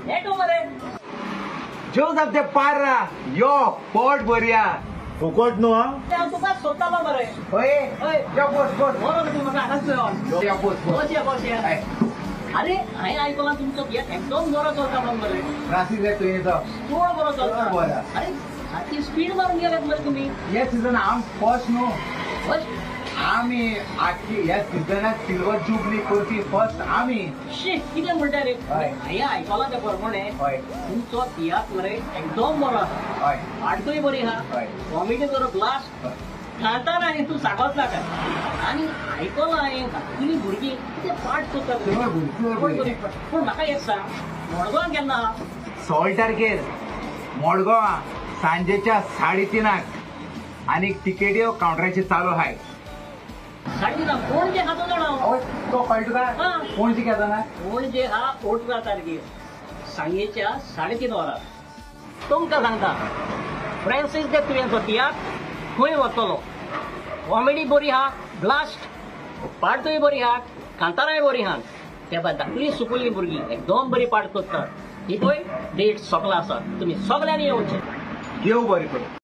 येतो मरे जोसफ ते पार्रा यो पोट भरया फुकट न्हू हा हांव तुका सोदतालो मरे होय हय यो बोस बोस बरो तूं म्हाका हांगाच यो बोस बोस बस या बस या हय अरे हांवें आयकलां तुमचो बियाक एकदम बरो चलता म्हणून मरे राशी जाय तुवें तो चड बरो चलता बरो. अरे सारकी स्पीड मारून गेल्यात मरे तुमी हे सीझन आम फर्स्ट न्हू बस आमी आख्खी ह्या सिजनाक सिल्वर जुबली करपी फर्स्ट आमी शी कितें म्हणटा रे हय. हांवें आयकलां ते प्रमाणे हय तुमचो तियात्र मरे एकदम बरो आसा हय पार्टूय बरी आहा हय. कॉमेडी बरो ब्लास्ट घालताना आनी तूं सांगत नाका आनी आयकलां हांवें धाकटुली भुरगीं कितें पार्ट करतात प्युअर भुरगीं, प्युअर भुरगीं. पूण म्हाका एक सांग मडगांव केन्ना आहा? 16 तारखेर मडगांवां सांजेच्या 3:30 आनी तिकेट्यो कावंटराचेर चालू आहाय साडे कोण जे हातो जाणा आवय तो कळटा तुका हा. कोणची घेता ना कोण जे हा 18 तारखेर सांजेच्या 3:30 वरार तुमकां सांगता फ्रांसीस दे तुवेंचो तियात्र खंय वतलो कॉमेडी बरी आहा ब्लास्ट पार्टूय बरी आहा कांताराय बरी आहा त्या भायर धाकली सुकुली भुरगीं एकदम बरी पार्ट करतात ही पळय डेट सगळा आसा तुमी सगळ्यांनी येवचें देव बरें करूं